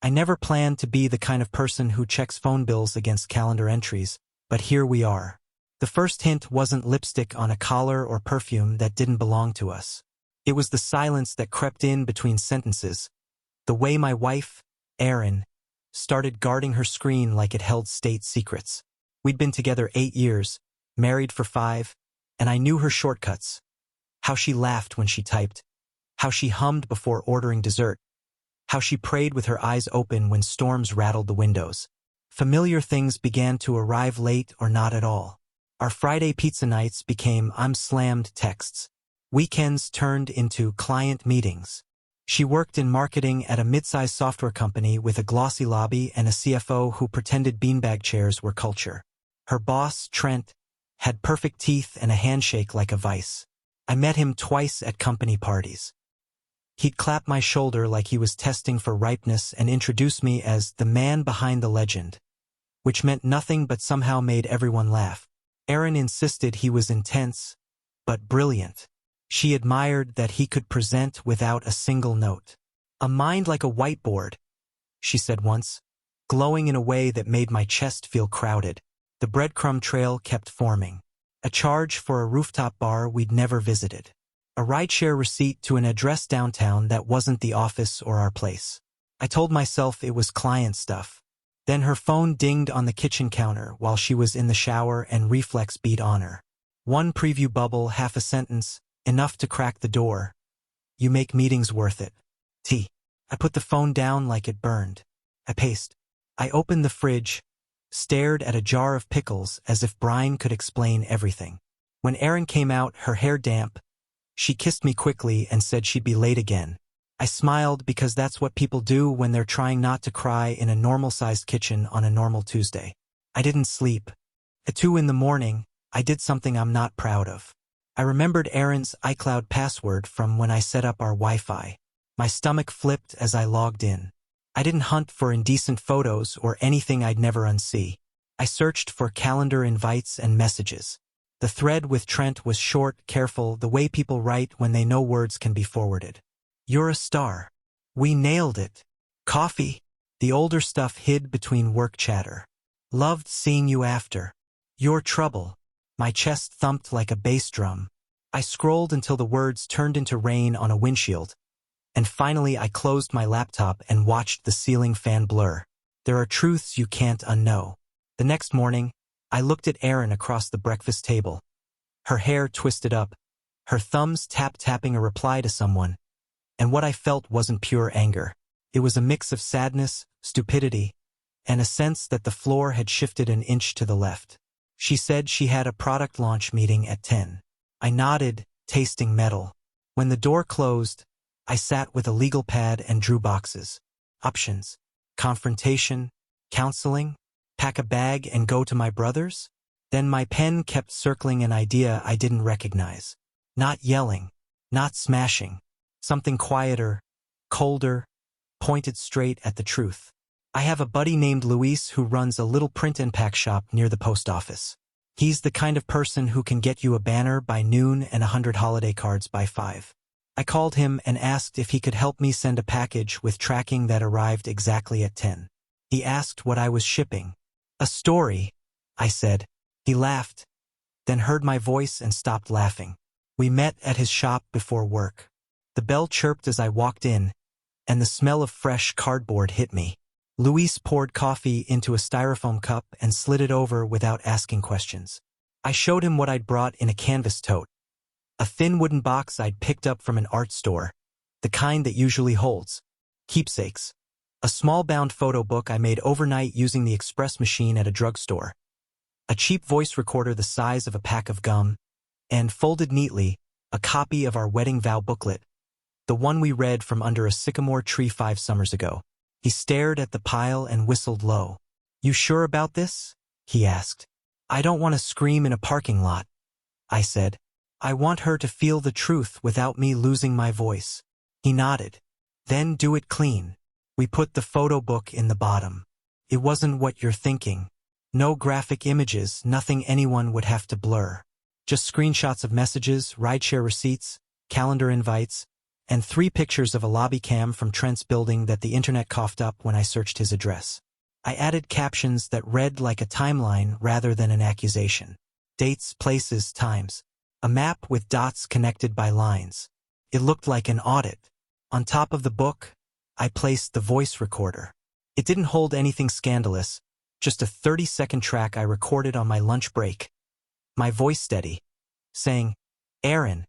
I never planned to be the kind of person who checks phone bills against calendar entries, but here we are. The first hint wasn't lipstick on a collar or perfume that didn't belong to us. It was the silence that crept in between sentences, the way my wife, Erin, started guarding her screen like it held state secrets. We'd been together 8 years, married for 5, and I knew her shortcuts. How she laughed when she typed, how she hummed before ordering dessert, how she prayed with her eyes open when storms rattled the windows. Familiar things began to arrive late or not at all. Our Friday pizza nights became I'm slammed texts. Weekends turned into client meetings. She worked in marketing at a mid-sized software company with a glossy lobby and a CFO who pretended beanbag chairs were culture. Her boss, Trent, had perfect teeth and a handshake like a vice. I met him twice at company parties. He'd clap my shoulder like he was testing for ripeness and introduce me as the man behind the legend, which meant nothing but somehow made everyone laugh. Erin insisted he was intense, but brilliant. She admired that he could present without a single note. A mind like a whiteboard, she said once, glowing in a way that made my chest feel crowded. The breadcrumb trail kept forming. A charge for a rooftop bar we'd never visited. A rideshare receipt to an address downtown that wasn't the office or our place. I told myself it was client stuff. Then her phone dinged on the kitchen counter while she was in the shower and reflex beat on her. One preview bubble, half a sentence, enough to crack the door. You make meetings worth it. T. I put the phone down like it burned. I paced. I opened the fridge, stared at a jar of pickles as if brine could explain everything. When Erin came out, her hair damp, she kissed me quickly and said she'd be late again. I smiled because that's what people do when they're trying not to cry in a normal-sized kitchen on a normal Tuesday. I didn't sleep. At 2 in the morning, I did something I'm not proud of. I remembered Erin's iCloud password from when I set up our Wi-Fi. My stomach flipped as I logged in. I didn't hunt for indecent photos or anything I'd never unsee. I searched for calendar invites and messages. The thread with Trent was short, careful, the way people write when they know words can be forwarded. You're a star. We nailed it. Coffee. The older stuff hid between work chatter. Loved seeing you after. Your trouble. My chest thumped like a bass drum. I scrolled until the words turned into rain on a windshield. And finally I closed my laptop and watched the ceiling fan blur. There are truths you can't unknow. The next morning, I looked at Erin across the breakfast table. Her hair twisted up, her thumbs tapping a reply to someone. And what I felt wasn't pure anger. It was a mix of sadness, stupidity, and a sense that the floor had shifted an inch to the left. She said she had a product launch meeting at 10. I nodded, tasting metal. When the door closed, I sat with a legal pad and drew boxes. Options. Confrontation. Counseling. Pack a bag and go to my brother's? Then my pen kept circling an idea I didn't recognize. Not yelling. Not smashing. Something quieter, colder, pointed straight at the truth. I have a buddy named Luis who runs a little print and pack shop near the post office. He's the kind of person who can get you a banner by noon and 100 holiday cards by 5. I called him and asked if he could help me send a package with tracking that arrived exactly at 10. He asked what I was shipping. A story, I said. He laughed, then heard my voice and stopped laughing. We met at his shop before work. The bell chirped as I walked in, and the smell of fresh cardboard hit me. Luis poured coffee into a styrofoam cup and slid it over without asking questions. I showed him what I'd brought in a canvas tote. A thin wooden box I'd picked up from an art store, the kind that usually holds keepsakes. A small bound photo book I made overnight using the express machine at a drugstore. A cheap voice recorder the size of a pack of gum, and, folded neatly, a copy of our wedding vow booklet, the one we read from under a sycamore tree 5 summers ago. He stared at the pile and whistled low. You sure about this? He asked. I don't want to scream in a parking lot, I said. I want her to feel the truth without me losing my voice. He nodded. Then do it clean. We put the photo book in the bottom. It wasn't what you're thinking. No graphic images, nothing anyone would have to blur. Just screenshots of messages, rideshare receipts, calendar invites, and 3 pictures of a lobby cam from Trent's building that the internet coughed up when I searched his address. I added captions that read like a timeline rather than an accusation. Dates, places, times. A map with dots connected by lines. It looked like an audit. On top of the book, I placed the voice recorder. It didn't hold anything scandalous, just a 30-second track I recorded on my lunch break. My voice steady, saying, "Aaron,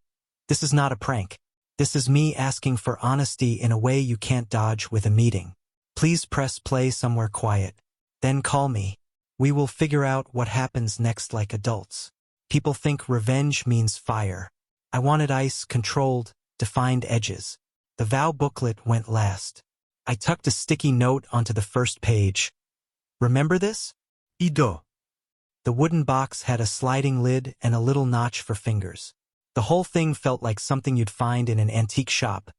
this is not a prank. This is me asking for honesty in a way you can't dodge with a meeting. Please press play somewhere quiet. Then call me. We will figure out what happens next like adults. People think revenge means fire. I wanted ice, controlled, defined edges. The vow booklet went last. I tucked a sticky note onto the first page. Remember this? Ido. The wooden box had a sliding lid and a little notch for fingers. The whole thing felt like something you'd find in an antique shop.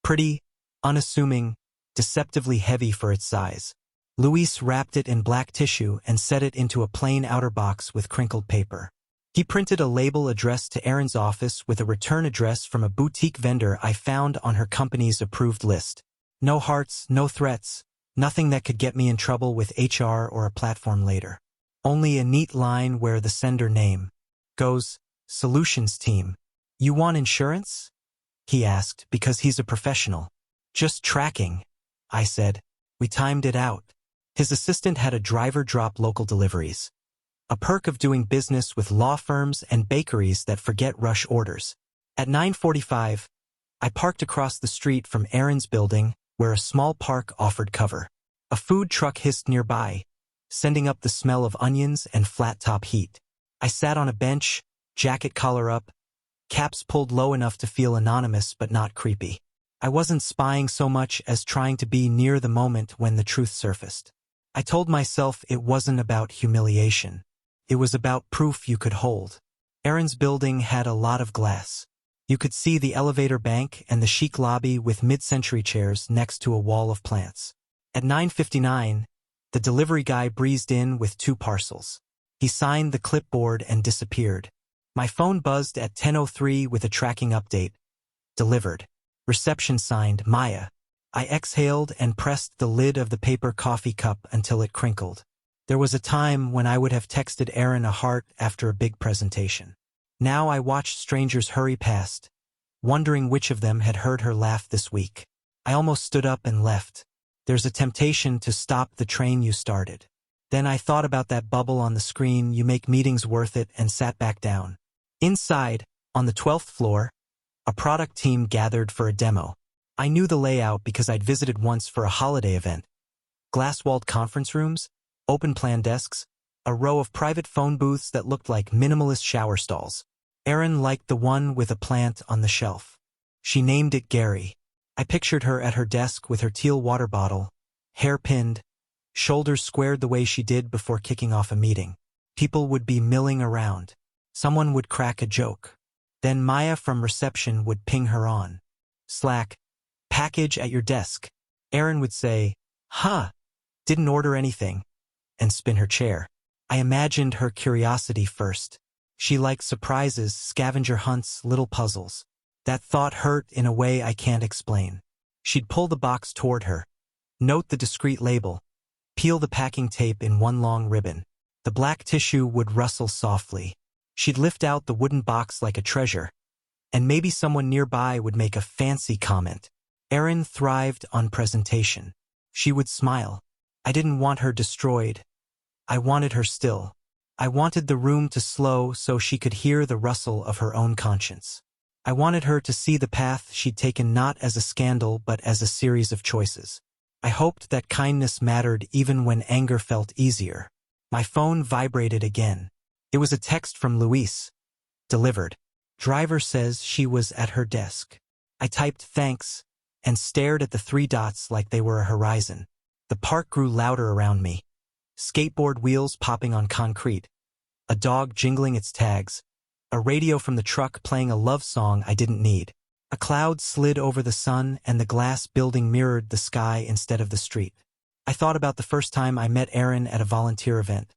Pretty, unassuming, deceptively heavy for its size. Luis wrapped it in black tissue and set it into a plain outer box with crinkled paper. He printed a label addressed to Erin's office with a return address from a boutique vendor I found on her company's approved list. No hearts, no threats, nothing that could get me in trouble with HR or a platform later. Only a neat line where the sender name goes, Solutions Team. You want insurance? He asked, because he's a professional. Just tracking, I said. We timed it out. His assistant had a driver drop local deliveries. A perk of doing business with law firms and bakeries that forget rush orders. At 9:45, I parked across the street from Erin's building, where a small park offered cover. A food truck hissed nearby, sending up the smell of onions and flat-top heat. I sat on a bench, jacket collar up, caps pulled low enough to feel anonymous but not creepy. I wasn't spying so much as trying to be near the moment when the truth surfaced. I told myself it wasn't about humiliation. It was about proof you could hold. Erin's building had a lot of glass. You could see the elevator bank and the chic lobby with mid-century chairs next to a wall of plants. At 9:59, the delivery guy breezed in with 2 parcels. He signed the clipboard and disappeared. My phone buzzed at 10:03 with a tracking update. Delivered. Reception signed, Maya. I exhaled and pressed the lid of the paper coffee cup until it crinkled. There was a time when I would have texted Erin a heart after a big presentation. Now I watched strangers hurry past, wondering which of them had heard her laugh this week. I almost stood up and left. There's a temptation to stop the train you started. Then I thought about that bubble on the screen, you make meetings worth it, and sat back down. Inside, on the 12th floor, a product team gathered for a demo. I knew the layout because I'd visited once for a holiday event. Glass-walled conference rooms, open-plan desks, a row of private phone booths that looked like minimalist shower stalls. Erin liked the one with a plant on the shelf. She named it Gary. I pictured her at her desk with her teal water bottle, hair pinned, shoulders squared the way she did before kicking off a meeting. People would be milling around. Someone would crack a joke. Then Maya from reception would ping her on Slack, "Package at your desk." Erin would say, "Huh, didn't order anything," and spin her chair. I imagined her curiosity first. She liked surprises, scavenger hunts, little puzzles. That thought hurt in a way I can't explain. She'd pull the box toward her, note the discreet label, peel the packing tape in one long ribbon. The black tissue would rustle softly. She'd lift out the wooden box like a treasure, and maybe someone nearby would make a fancy comment. Erin thrived on presentation. She would smile. I didn't want her destroyed. I wanted her still. I wanted the room to slow so she could hear the rustle of her own conscience. I wanted her to see the path she'd taken not as a scandal but as a series of choices. I hoped that kindness mattered even when anger felt easier. My phone vibrated again. It was a text from Luis. Delivered. Driver says she was at her desk. I typed thanks and stared at the 3 dots like they were a horizon. The park grew louder around me. Skateboard wheels popping on concrete. A dog jingling its tags. A radio from the truck playing a love song I didn't need. A cloud slid over the sun and the glass building mirrored the sky instead of the street. I thought about the first time I met Erin at a volunteer event.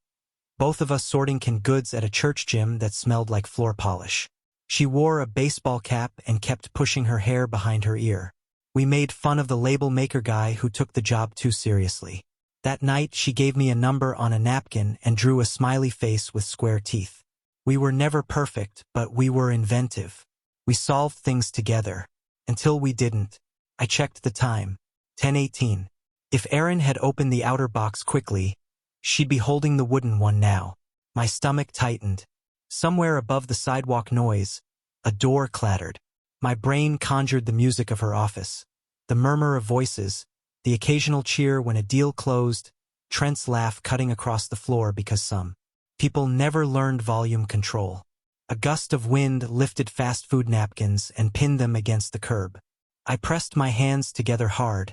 Both of us sorting canned goods at a church gym that smelled like floor polish. She wore a baseball cap and kept pushing her hair behind her ear. We made fun of the label maker guy who took the job too seriously. That night, she gave me a number on a napkin and drew a smiley face with square teeth. We were never perfect, but we were inventive. We solved things together. Until we didn't. I checked the time. 10:18. If Erin had opened the outer box quickly, she'd be holding the wooden one now. My stomach tightened. Somewhere above the sidewalk noise, a door clattered. My brain conjured the music of her office. The murmur of voices, the occasional cheer when a deal closed, Trent's laugh cutting across the floor because some people never learned volume control. A gust of wind lifted fast food napkins and pinned them against the curb. I pressed my hands together hard,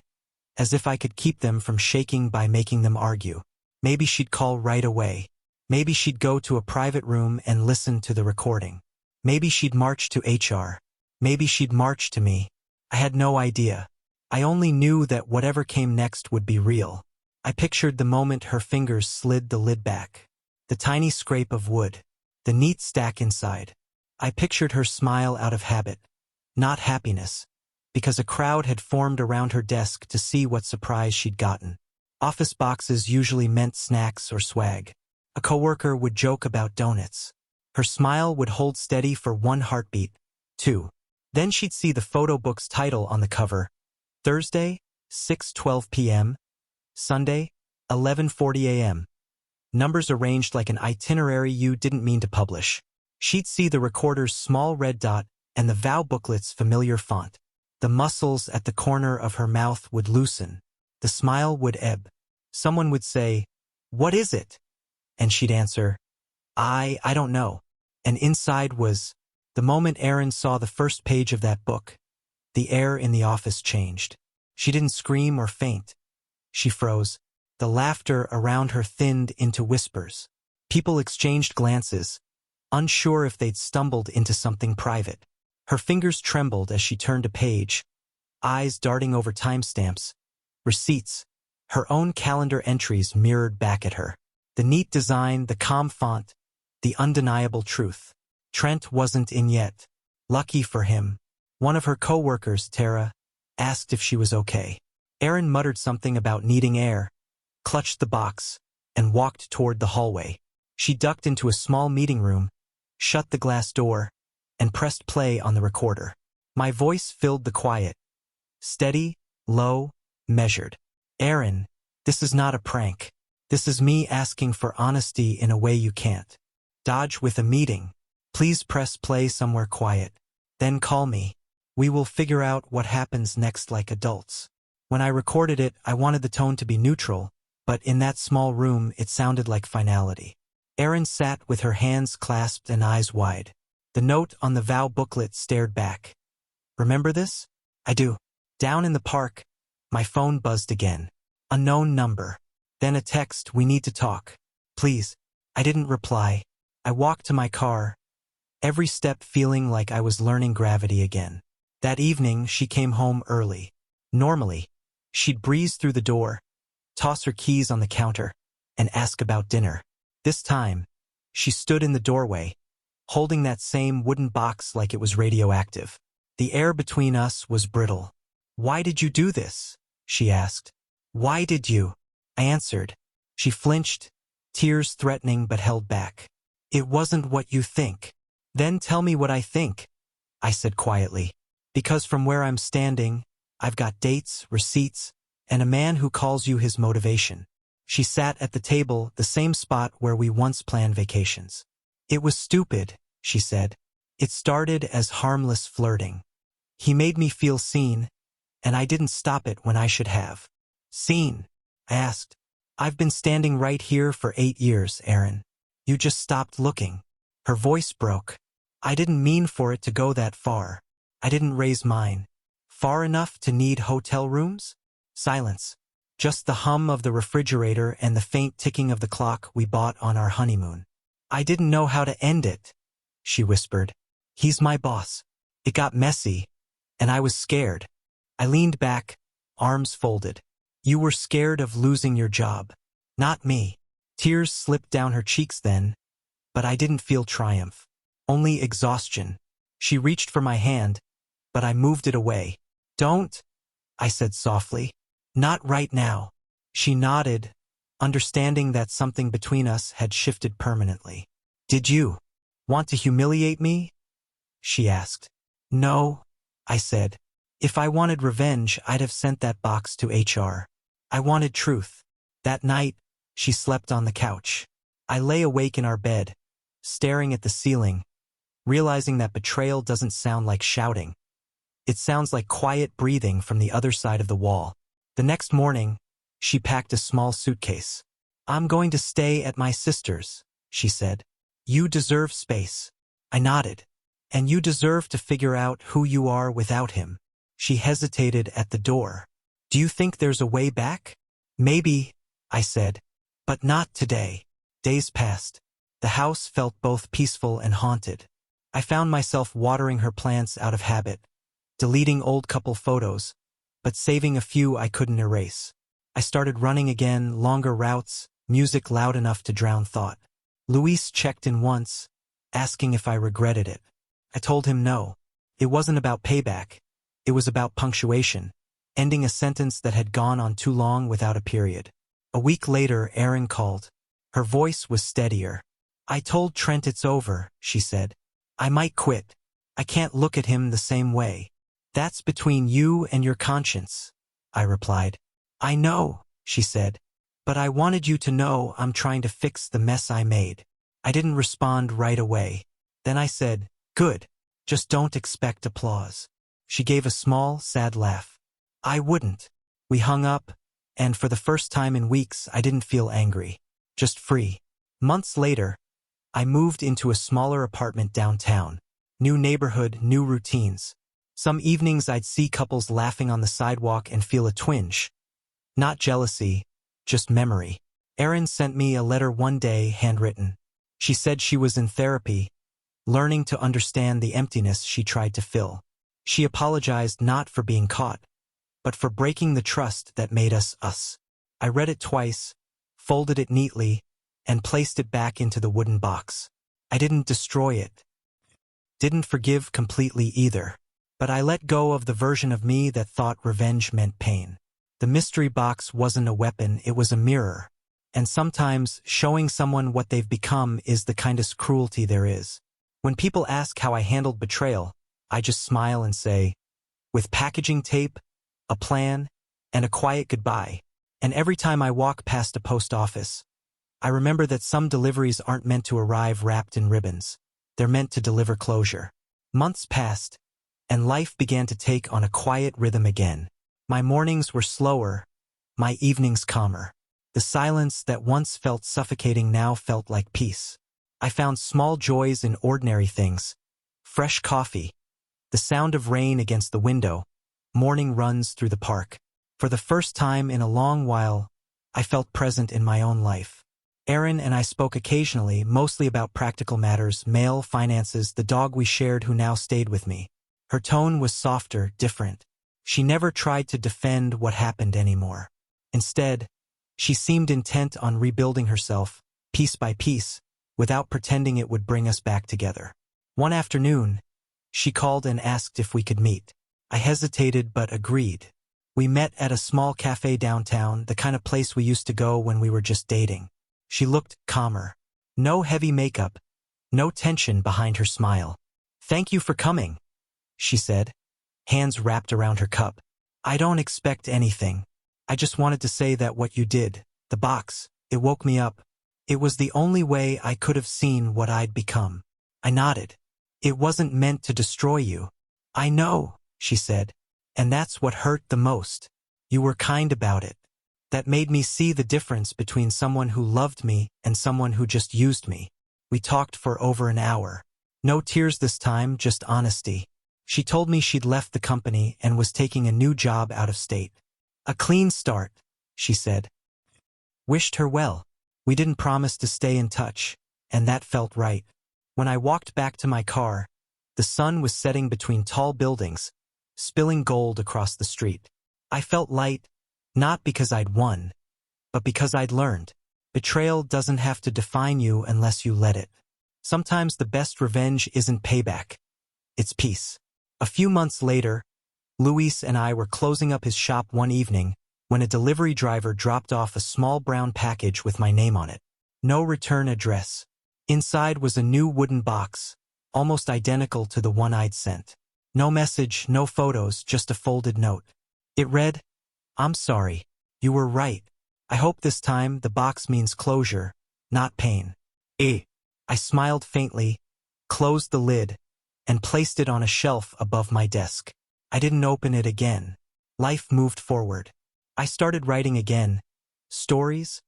as if I could keep them from shaking by making them argue. Maybe she'd call right away. Maybe she'd go to a private room and listen to the recording. Maybe she'd march to HR. Maybe she'd march to me. I had no idea. I only knew that whatever came next would be real. I pictured the moment her fingers slid the lid back. The tiny scrape of wood. The neat stack inside. I pictured her smile out of habit. Not happiness. Because a crowd had formed around her desk to see what surprise she'd gotten. Office boxes usually meant snacks or swag. A coworker would joke about donuts. Her smile would hold steady for one heartbeat, two. Then she'd see the photo book's title on the cover. Thursday, 6:12 p.m. Sunday, 11:40 a.m. Numbers arranged like an itinerary you didn't mean to publish. She'd see the recorder's small red dot and the vow booklet's familiar font. The muscles at the corner of her mouth would loosen. The smile would ebb. Someone would say, "What is it?" And she'd answer, I don't know. And inside was, the moment Erin saw the first page of that book, the air in the office changed. She didn't scream or faint. She froze. The laughter around her thinned into whispers. People exchanged glances, unsure if they'd stumbled into something private. Her fingers trembled as she turned a page, eyes darting over timestamps, receipts, her own calendar entries mirrored back at her. The neat design, the calm font, the undeniable truth. Trent wasn't in yet. Lucky for him. One of her co-workers, Tara, asked if she was okay. Erin muttered something about needing air, clutched the box, and walked toward the hallway. She ducked into a small meeting room, shut the glass door, and pressed play on the recorder. My voice filled the quiet. Steady, low, measured. Erin, this is not a prank. This is me asking for honesty in a way you can't dodge with a meeting. Please press play somewhere quiet. Then call me. We will figure out what happens next like adults. When I recorded it, I wanted the tone to be neutral, but in that small room, it sounded like finality. Erin sat with her hands clasped and eyes wide. The note on the vow booklet stared back. Remember this? I do. Down in the park, my phone buzzed again. Unknown number. Then a text, we need to talk. Please. I didn't reply. I walked to my car, every step feeling like I was learning gravity again. That evening, she came home early. Normally, she'd breeze through the door, toss her keys on the counter, and ask about dinner. This time, she stood in the doorway, holding that same wooden box like it was radioactive. The air between us was brittle. Why did you do this? She asked. Why did you? I answered. She flinched, tears threatening but held back. It wasn't what you think. Then tell me what I think, I said quietly. Because from where I'm standing, I've got dates, receipts, and a man who calls you his motivation. She sat at the table, the same spot where we once planned vacations. It was stupid, she said. It started as harmless flirting. He made me feel seen, and I didn't stop it when I should have. Seen? I asked. I've been standing right here for 8 years, Erin. You just stopped looking. Her voice broke. I didn't mean for it to go that far. I didn't raise mine. Far enough to need hotel rooms? Silence. Just the hum of the refrigerator and the faint ticking of the clock we bought on our honeymoon. I didn't know how to end it, she whispered. He's my boss. It got messy, and I was scared. I leaned back, arms folded. You were scared of losing your job. Not me. Tears slipped down her cheeks then, but I didn't feel triumph. Only exhaustion. She reached for my hand, but I moved it away. "Don't," I said softly. "Not right now." She nodded, understanding that something between us had shifted permanently. "Did you want to humiliate me?" she asked. "No," I said. "If I wanted revenge, I'd have sent that box to HR. I wanted truth." That night, she slept on the couch. I lay awake in our bed, staring at the ceiling, realizing that betrayal doesn't sound like shouting. It sounds like quiet breathing from the other side of the wall. The next morning, she packed a small suitcase. "I'm going to stay at my sister's," she said. "You deserve space." I nodded. "And you deserve to figure out who you are without him." She hesitated at the door. "Do you think there's a way back?" "Maybe," I said, "but not today." Days passed. The house felt both peaceful and haunted. I found myself watering her plants out of habit, deleting old couple photos, but saving a few I couldn't erase. I started running again, longer routes, music loud enough to drown thought. Luis checked in once, asking if I regretted it. I told him no. It wasn't about payback. It was about punctuation, ending a sentence that had gone on too long without a period. A week later, Erin called. Her voice was steadier. "I told Trent it's over," she said. "I might quit. I can't look at him the same way." "That's between you and your conscience," I replied. "I know," she said, "but I wanted you to know I'm trying to fix the mess I made." I didn't respond right away. Then I said, "Good. Just don't expect applause." She gave a small, sad laugh. "I wouldn't." We hung up, and for the first time in weeks I didn't feel angry, just free. Months later, I moved into a smaller apartment downtown. New neighborhood, new routines. Some evenings I'd see couples laughing on the sidewalk and feel a twinge. Not jealousy, just memory. Erin sent me a letter one day, handwritten. She said she was in therapy, learning to understand the emptiness she tried to fill. She apologized not for being caught, but for breaking the trust that made us us. I read it twice, folded it neatly, and placed it back into the wooden box. I didn't destroy it. Didn't forgive completely either. But I let go of the version of me that thought revenge meant pain. The mystery box wasn't a weapon, it was a mirror. And sometimes, showing someone what they've become is the kindest cruelty there is. When people ask how I handled betrayal, I just smile and say, with packaging tape, a plan, and a quiet goodbye. And every time I walk past a post office, I remember that some deliveries aren't meant to arrive wrapped in ribbons. They're meant to deliver closure. Months passed, and life began to take on a quiet rhythm again. My mornings were slower, my evenings calmer. The silence that once felt suffocating now felt like peace. I found small joys in ordinary things. Fresh coffee, the sound of rain against the window, morning runs through the park. For the first time in a long while, I felt present in my own life. Erin and I spoke occasionally, mostly about practical matters, mail, finances, the dog we shared who now stayed with me. Her tone was softer, different. She never tried to defend what happened anymore. Instead, she seemed intent on rebuilding herself, piece by piece, without pretending it would bring us back together. One afternoon, she called and asked if we could meet. I hesitated but agreed. We met at a small cafe downtown, the kind of place we used to go when we were just dating. She looked calmer. No heavy makeup, no tension behind her smile. "Thank you for coming," she said, hands wrapped around her cup. "I don't expect anything. I just wanted to say that what you did, the box, it woke me up. It was the only way I could have seen what I'd become." I nodded. "It wasn't meant to destroy you." "I know," she said, "and that's what hurt the most. You were kind about it. That made me see the difference between someone who loved me and someone who just used me." We talked for over an hour. No tears this time, just honesty. She told me she'd left the company and was taking a new job out of state. "A clean start," she said. Wished her well. We didn't promise to stay in touch, and that felt right. When I walked back to my car, the sun was setting between tall buildings, spilling gold across the street. I felt light, not because I'd won, but because I'd learned. Betrayal doesn't have to define you unless you let it. Sometimes the best revenge isn't payback. It's peace. A few months later, Luis and I were closing up his shop one evening when a delivery driver dropped off a small brown package with my name on it. No return address. Inside was a new wooden box, almost identical to the one I'd sent. No message, no photos, just a folded note. It read, "I'm sorry. You were right. I hope this time the box means closure, not pain." I smiled faintly, closed the lid, and placed it on a shelf above my desk. I didn't open it again. Life moved forward. I started writing again. Stories,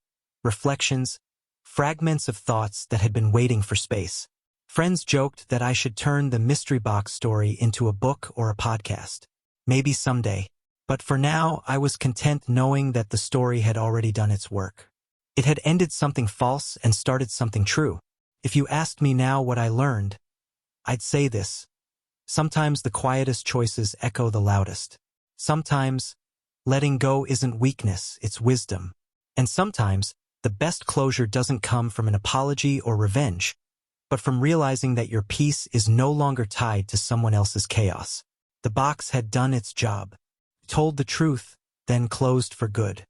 reflections, fragments of thoughts that had been waiting for space. Friends joked that I should turn the mystery box story into a book or a podcast. Maybe someday. But for now, I was content knowing that the story had already done its work. It had ended something false and started something true. If you asked me now what I learned, I'd say this. Sometimes the quietest choices echo the loudest. Sometimes, letting go isn't weakness, it's wisdom. And sometimes, the best closure doesn't come from an apology or revenge, but from realizing that your peace is no longer tied to someone else's chaos. The box had done its job. Told the truth, then closed for good.